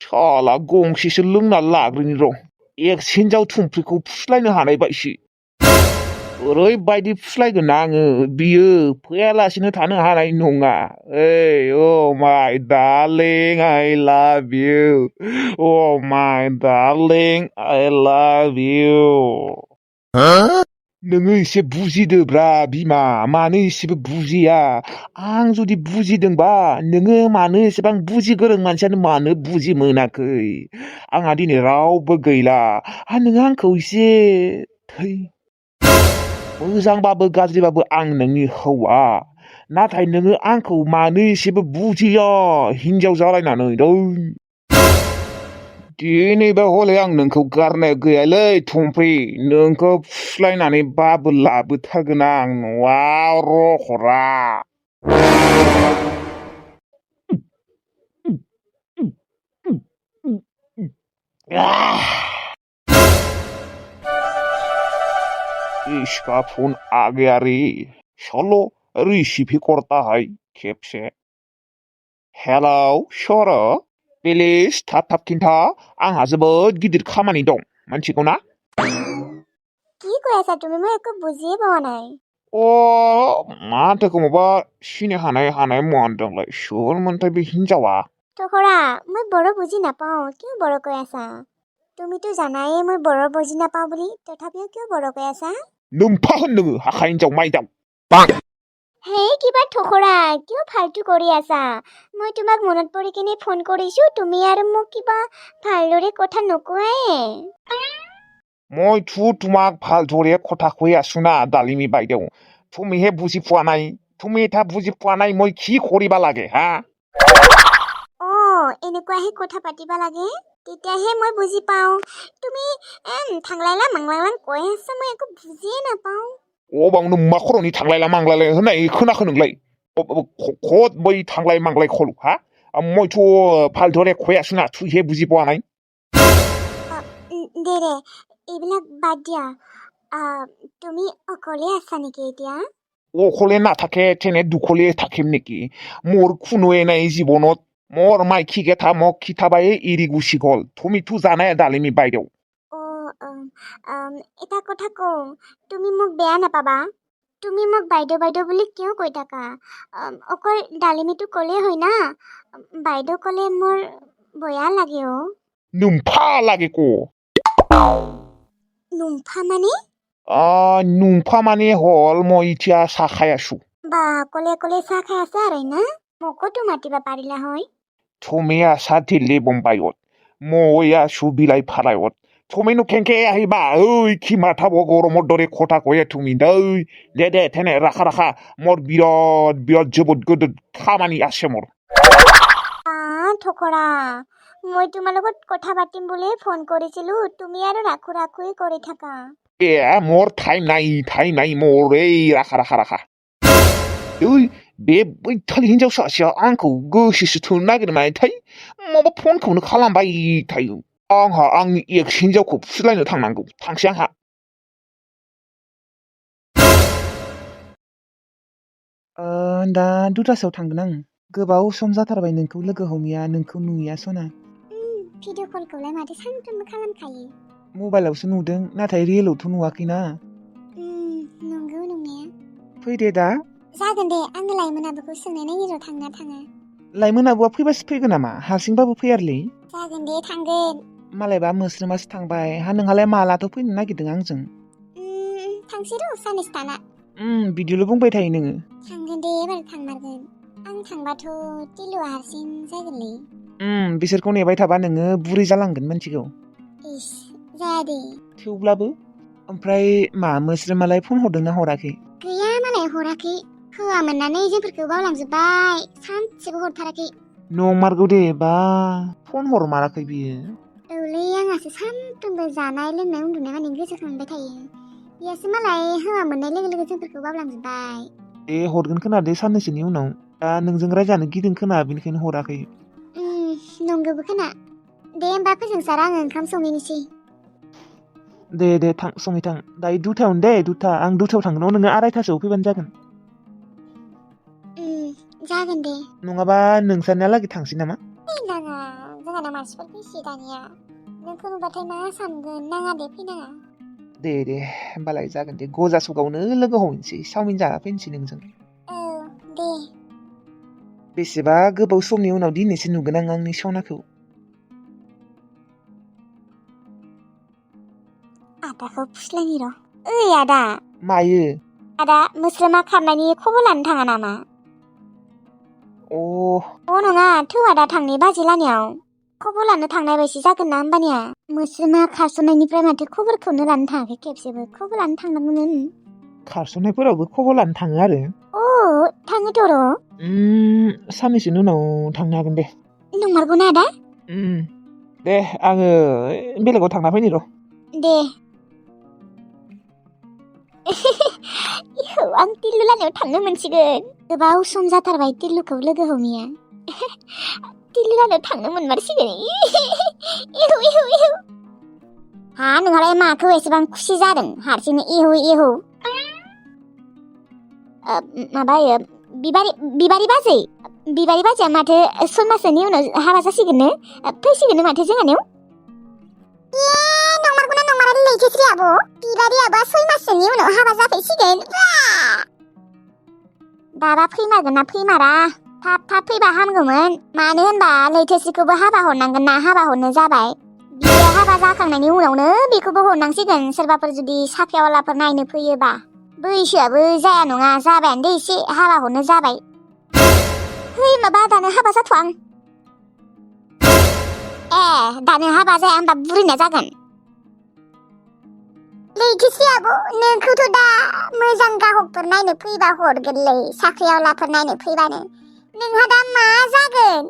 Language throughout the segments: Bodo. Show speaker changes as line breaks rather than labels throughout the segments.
साला गंसेसो लोंना लाग्रोनि र' एक्सिडेन्टआव थुमफ्रिखौ फुस्लायनो हानाय बायसो ओरैबायदि फुस्लायगोन आङो बियो फैयालासिनो थानो हानाय नङा ओइ अ माय डार्लिं आइ लाभ इउ अ माय डार्लिं आइ लाभ इउ नोङो एसे बुजिदोब्रा बिमा मानो एसेबो बुजिया आं जुदि बुजिदोंबा नोङो मानो एसेबां बुजि गोरों मानसियानो मानो बुजि मोनाखै आंहा दिनै रावबो गैला नोङो आंखौ एसे थै मोजांबाबो गाज्रिबाबो आं नोंनि हौवा नाथाय नोङो आंखौ मानो एसेबो बुजिया हिनजाव जालायनानै दिनैबा हले आं नोंखौ गारनाय गैयालै थुमफ्रि नोंखौ फुस्लायनानै बाबो लाबोथारगोन आं न'आव रखरा इसका फोन आ गया रे चलो रिसीव ही करता है खेबसे हेलौ सर प्लिज थाब थाब खिन्था आंहा जोबोद गिदिर खामानि दं मिथिगौ ना
কি কৈ আছা তুমি মই একো বুজিয়ে পোৱা নাই
माथोखौ माबा सिनाय हानाय मोनदोंलाय सोरमोनथाय बे हिनजावा
টকৰা মই বৰ বুজি নাপাওঁ কিয় বৰ কৈ আছা তুমিতো জানায়ে মই বৰ বুজি নাপাওঁ বুলি তথাপিও কিয় বৰ কৈ আছা
নোমফা होन नोङो हाखा हिनजाव माइदाव
হে কিবা টকৰা কিয় ফাল্টু কৰি আছা মই তোমাক মনত পৰি কিনে ফোন কৰিছো তুমি আৰু মোক কিবা ভালদৰে কথা নকোৱায়ে
মই তোমাক ভালদৰে কথা কৈ আছো না ডালিমি বাইদেউ তুমিহে বুজি পোৱা নাই তুমি এটা বুজি পোৱা নাই মই কি কৰিব লাগে হা
এনেকুৱাহে কথা পাতিব লাগে তেতিয়াহে মই বুজি পাওঁ তুমি থাংলাইলা মাংলাইলা কৈ আছা মই একো বুজিয়ে নাপাওঁ
बावनो मा खर'नि थांलायला मांलायला होननाय खोनाखो नोंलाय खद बै थांलाय मांलाय खल हा मयथ' फालथुरे खयासुना तुइहे बुजि পোৱা নাই
দে এইবিলাক বাদ দিয়া তুমি অকলে আছা নেকি এতিয়া
অকলে নাথাকে তেনে দুকলে থাকিম নেকি মোৰ কোনোৱে নাই জীৱনত মোৰ মাইকী গেথা মোক খিথাবাই এৰি গুচি গ'ল তুমিতো জানাই ডালিমি বাইদেউ
এটা কথা কওঁ তুমি মোক বেয়া নাপাবা তুমি মোক বাইদেউ বাইদেউ বুলি কিয় কৈ থাকা অকল ডালিমিটো ক'লেই হয় না বাইদেউ ক'লে মোৰ বেয়া লাগে
নোমফা লাগে ক
নোমফা মানে
নোমফা মানে হ'ল মই এতিয়া চাহ খাই আছো
বা অকলে অকলে চাহ খাই আছা আৰু না মোকোতো মাতিব পাৰিলা হয়
তুমি আছা দিল্লী বম্বাইত মই আছো বিলাই ফাৰায়ত তুমিনো কেনেকে আহিবা ঐ কি মাথাব গৰমৰ দৰে কথা কয়ে তুমি দে তেনে ৰাখা মোৰ বিৰাট जोবত গদত খামানি আছে মোৰ
ঠকৰা মই তোমাৰ লগত কথা পাতিম বুলি ফোন কৰিছিলো তুমি আৰু ৰাখুই কৰি থাকা
মোৰ টাইম নাই মোৰ এই ৰাখা बे बैथालि हिनजाव सासेया आंखौ गोसोसो थोनो नागिरनाय थाय माबा फनखौनो खालामबाय थायो आंहा आंनि एक्स हिनजावखौ फुस्लायनो थांनांगौ थांसै आंहा
दा दुटासोआव थांगोन आं गोबाव सम जाथारबाय नोंखौ लोगो हमैया नोंखौ नुयैया सना
भिडिअ कलखौलाय माथो सानफ्रोमबो खालामखायो
मबाइलावसो नुदों नाथाय रियेलावथ' नुवाखैना
नंगौ नंनाया
फैदे दा
जागोन दे आङो लाइमोन आबुखौ सोंनाय नागिरो थांना थाङा
लाइमोन आबुआ फैबासो फैगोन नामा हारसिंबाबो फैयारलै
जागोन दे थांगोन
मालायबा मोस्रोमासो थांबाय नोंहालाय मालाथ' फैनो नागिरदों आंजों
थांसै र' सानैसो थाना
बिदिल' बुंबाय थायो नोङो
थांगोन दे एबार थांमारगोन आं थांबाथ' टिलुआ हारसिं जागोनलै
बिसोरखौ नेबाय थाबा नोङो बुरै जालांगोन मिथिगौ
इस जाया दे
थेवब्लाबो ओमफ्राय मा मोस्रोमालाय फन हरदोंना हराखै
गैया मालाय हराखै हौवा मोननानै जोंफोरखौ बावलांजोब्बाय सानसेबो हरथाराखै
नंमारगौ दे बा फन हरमाराखै बियो
औलै आंहासो सानफ्रोमबो जानाय लोंनाय उन्दुनाय माने गोसोखांबाय थायो बेयासो मालाय हौवा मोननाय लोगो लोगो जोंफोरखौ बावलांजोब्बाय
हरगोन खोनादे साननैसोनि उनाव दा नोंजों रायजानो गिदों खोना बेनिखायनो हराखै
नंगौबो खोना दे होमबा फोजोंसार आङो ओंखाम संहैनोसै
दे थां संहै थां दायो दुथायावनो दे आं दुथायाव थांगोन नोङो 2:30सोआव फैबानो जागोन
जागोन दे।
नङाबा नोंसानियालागै थांसै नामा?
फैनाङा जोंहाना मानसिफोर फैसै दानिया। नोंखौ नुबाथाय मा सानगोन? नाङा दे फैनाङा।
दे होमबालाय जागोन दे गजा सगावनो लोगो हमनोसै चावमिन जाना फैनोसै नोंजों।
औ दे।
बेसेबा गोबाव समनि उनाव दिनैसो नुगोन आं आंनि सनाखौ।
आदाखौ फुस्लायनि र'। ओइ आदा।
मायो?
आदा मोस्रोमा खारनायनि खबर लानो थाङा नामा?
अ
नङा थौ आदा थांनि बाजै लानियाव। खबर लानो थांनाय बायसि जागोन ना होमबानिया। मोस्रोमा खारस'नायनिफ्राय माथो खबरखौनो लानो थाङाखै खेबसेबो। खबर लानो थांनांगौमोन।
खारस'नायफोरावबो खबर लानो थाङो आरो?
अ थाङोथ' र'।
साननैसोनि उनाव थांनो हागोन दे।
नंमारगौना आदा?
दे आङो बेलेगाव थांना फैनि र'।
दे। इहौ आं तिल्लु लानियाव थांनो मोनसिगोन। गोबाव सम जाथारबाय तिल्लुखौ लोगो हमैया। तिल्लु लानियाव थांनो मोनमारसिगोन। इहौ। हा नोंहालाय माखौ एसेबां खुसि जादों हारसिंनो इहौ? माबायो बिबारि बाजैया माथो 6 माससोनि उनाव हाबा जासिगोननो। फैसिगोननो माथो जोंहानियाव। नंमारगौना नंमारा लैथोस्रि आब'? बिबारियाबा 6 माससोनि उनाव हाबा जाफैसिगोन? दाबा फैमारगोन ना फैमारा? थाब फैबा हामगौमोन। मानो होनबा लैथोस्रिखौबो हाबा हरनांगोन ना, हाबा हरनो जाबाय। बियो हाबा जाखांनायनि उनावनो बेखौबो हरनांसिगोन सोरबाफोर जुदि साख्रिआवलाफोर नायनो फैयोबा। बैसोआबो जाया नङा जाबायानो दे एसे, हाबा हरनो जाबाय। है माबा दानो हाबा जाथ'आं। दानो हाबा जाया होनबा बुरैना जागोन। लैथोस्रि आब' नोंखौथ' दा मोजां गाहकफोर नायनो फैबा हरगोनलै, साख्रिआवलाफोर नायनो फैबानो। नोंहा दा मा जागोन?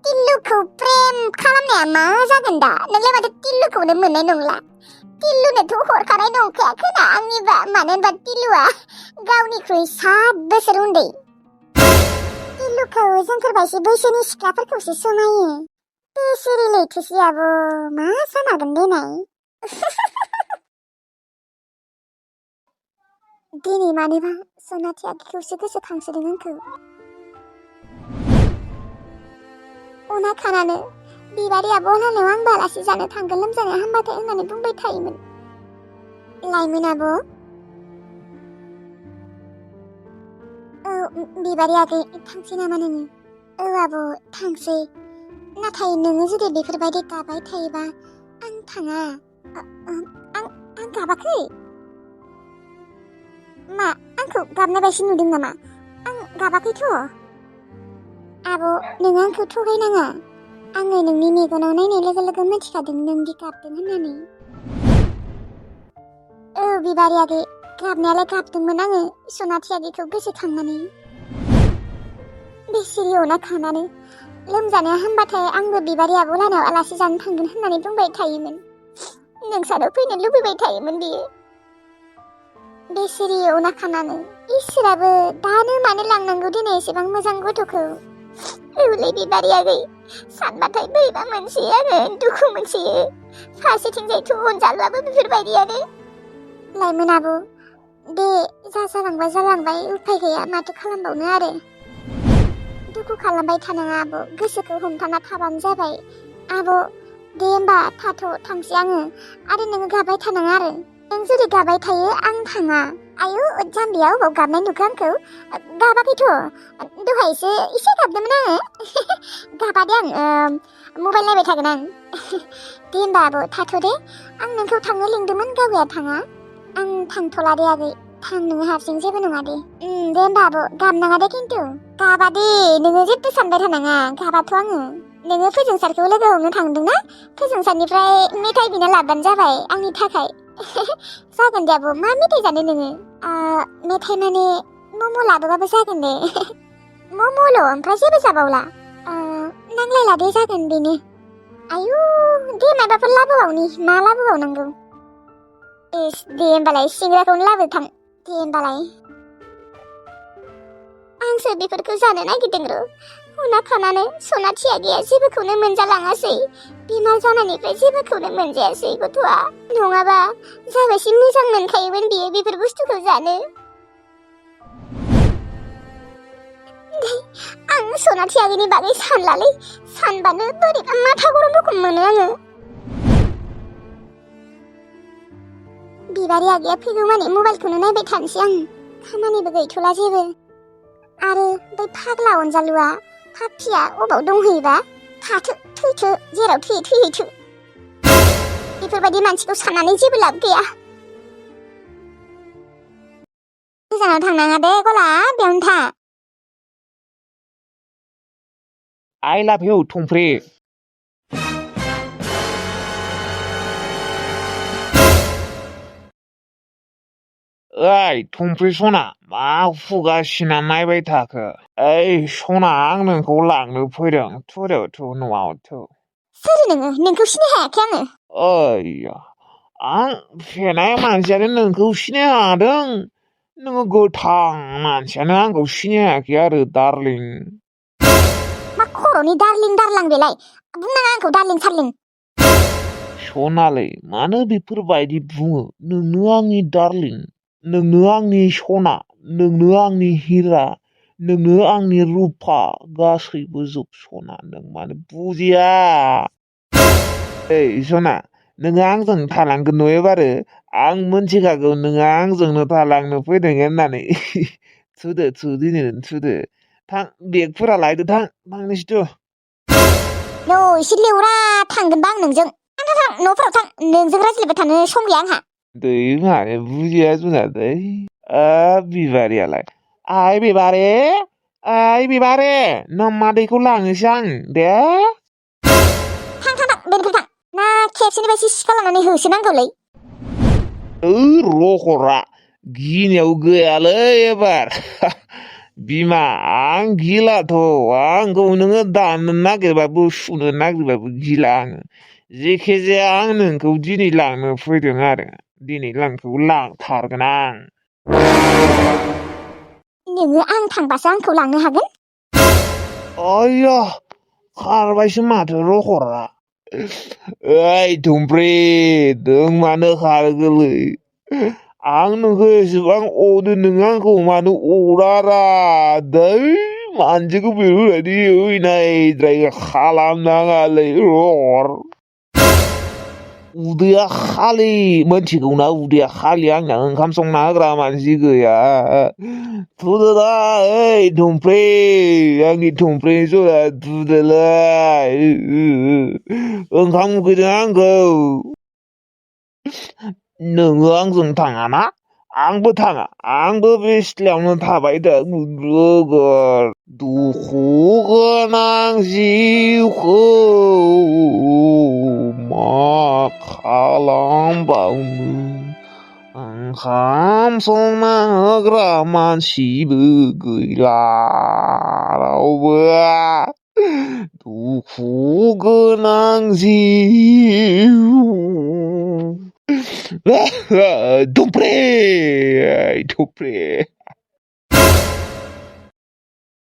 तिल्लुखौ प्रेम खालामनाया मा जागोन दा? नोंलाय माथो तिल्लुखौनो मोननाय नंला। तिल्लुनोथ' हरखानाय नंखाया खोना आंनिबा, मानो होनबा तिल्लुआ गावनिख्रुइ 7 बोसोर उन्दै। तिल्लुखौ जोंफोरबायसि बैसोनि सिख्लाफोरखौसो समायो। बेसेरि लैथोस्रि आब' मा जामारगोन देनाय? दिनै मानोबा सनाथि आखिखौसो गोसोखांसोदों आंखौ। अना खानानो बिबारि आब' लानायाव आंबो आलासि जानो थांगोन लोमजानाया हामबाथाय होननानै बुंबाय थायोमोन। लाइमोन आब'। औ बिबारि आगै थांसै नामा नोङो? औ आब' थांसै। नाथाय नोङो जुदि बेफोरबायदि गाबाय थायोबा आं थाङा। आं गाबाखै। मा आंखौ गाबनाय बायदि नुदों नामा? आं गाबाखैथ'। आब' नों आंखौ थगायनाङा। आङो नोंनि मेगनाव नायनाय लोगो लोगो मिथिखादों नों दि गाबदों होननानै। औ बिबारि आगै गाबनायालाय गाबदोंमोन आङो सनाथि आगैखौ गोसोखांनानै। बेसेरि अना खानानो लोमजानाया हामबाथाय आंबो बिबारि आब' लानायाव आलासि जानो थांगोन होननानै बुंबाय थायोमोन। नोंसानाव फैनो लुबैबाय थायोमोन बियो। बेसेरि अना खानानो इसोराबो दानो मानो लांनांगौ दिनै एसेबां मोजां गथ'खौ। औलै बिबारि आगै सानबाथाय बोरैबा मोनसोयो आङो, दुखु मोनसोयो। फारसेथिंजायथ' अनजालाबो बेफोरबायदियानो। लाइमोन आब' दे जालांबाय उफाय गैया माथो खालामबावनो आरो। दुखु खालामबाय थानाङा आब', गोसोखौ हमथाना थाबानो जाबाय। आब' दे होमबा थांसै आङो। आरो नोङो गाबाय थानाङा आरो। नों जुदि गाबाय थायो आं थाङा। आयु जाम्बिया अबाव गाबनाय नुखो आंखौ? गाबाखैथ'। दहायसो एसे गाबदोंमोन आङो। गाबा दे आं मबाइल नायबाय थागोन आं। दे होमबा आब' थाथ'दे। आं नोंखौ थांनो लिंदोंमोन गावया थाङा। आं थांथ'ला दे आगै। थां नोङो हारसिं जेबो नङा दे। दे होमबा आब' गाबनाङा दे खिन्थु। गाबा दे नोङो जेबो सानबाय थानाङा, गाबाथ' आङो। नोङो फोजोंसारखौ लोगो हमनो थांदोंना? फोजोंसारनिफ्राय मेथाइ बिना लाबानो जाबाय आंनि थाखाय। जागोन दे आब' मा मेथाइ जानो नोङो? मेथाइ माने मम' लाबोबाबो जागोन दे। मम'ल' ओमफ्राय जेबो जाबावला? नांलायला दे जागोन बेनो। आयु दे माबाफोर लाबोबावनि, मा लाबोबावनांगौ? दे होमबालाय सिंग्राखौनो लाबोथां। दे होमबालाय। आंसो बेफोरखौ जानो नागिरदों र'। अना खानानो सनाथि आगैया जेबोखौनो मोनजालाङासै। बिमा जानायनिफ्राय जेबोखौनो मोनजायासै गथ'आ। नङाबा जाबायसि मोजां मोनखायोमोन बियो बेफोर बुस्थुखौ जानो। सनाथि आगैनि बागै सानलालै सानबानो बोरैबा माथा गरम रखम मोनो आङो बिबारि आगैया फैगौ माने मबाइलखौनो नायबाय थानोसै आं खामानिबो गैथ'ला जेबो आरो बै फाग्ला अनजालुआ पापिया अबाव दंहैयोबा थाथो थैथो जेराव थैयो थैहैथो बेफोरबायदि मानसिखौ साननानै जेबो लाब गैया गोजानाव थांनाङा दे गला बेयावनो था
I love you, थुमफ्रि ओइ थुमफ्रि सना मा हुगासिनो नायबाय थाखो ओइ सना आं नोंखौ लांनो फैदों थुदो थु न'आव थु
सोर नोङो नोंखौ सिनाय हायाखै आङो
ओइ आं फेनाय मानसियानो नोंखौ सिनाय हादों नोङो गोथां मानसियानो आंखौ सिनाय हायाखै आरो डार्लिं
मा खर'नि दार्लिं दार्लां बेलाय बुंनाङा आंखौ दार्लिं सार्लिं
सनालै मानो बेफोरबायदि बुङो नोंनो आंनि डार्लिं नोंनो आंनि सना नोंनो आंनि हिरा नोंनो आंनि रुफा गासैबो जोब सना नों मानो बुजिया ओइ सना नोङो आंजों थालांगोन न' एबारो आं मोनथिखागौ नोङो आंजोंनो थालांनो फैदों होननानै थुदो थु दिनै थुदो थां बेगफोरा लायदो थां थांनोसैथ'
नो एसे लेवरा थांगोनबा आं नोंजों थां न'फोराव थां नोंजों रायज्लायबाय थानो सम गैया आंहा
दै माने बुजिया जुना दै बिबारियालाय ओइ बिबारे नोम्मादैखौ लांनोसै आं दे
थां बेनिफ्राय थां ना खेबसेनि बायदि सिखा लानानै होसोनांगौलै
रखरा गिनायाव गैयालै एबार बिमा आं गिलाथ' आंखौ नोङो दाननो नागिरबाबो सुनो नागिरबाबो गिला आङो जेखिजाया आं नोंखौ दिनै लांनो फैदों आरो दिनै नोंखौ लांथारगोन आं
नोङो आं थांबासो आंखौ लांनो हागोन
आया खारबायसो माथो रखरा ओइ थुमफ्रि नों मानो खारगोलै आं नोंखौ एसेबां अनो नों आंखौ मानो अरारा दै मानसिखौ बेफोरबायदि नायद्राय खालामनाङालै रर उदैया खालि मोनथिगौना उदैया खालि आंना ओंखाम संना होग्रा मानसि गैया थुदो दा ओइ थुमफ्रि आंनि थुमफ्रि सना थुदोलाय ओंखाम उखैदों आंखौ नोङो आंजों थाङाना आंबो थाङा आंबो बे सिथ्लायावनो थाबाय दं नोगोर दुखु गोनां जिउखौ मा खालामबावनो ओंखाम संना होग्रा मानसिबो गैला रावबो दुखु गोनां जिउ थुमफ्रि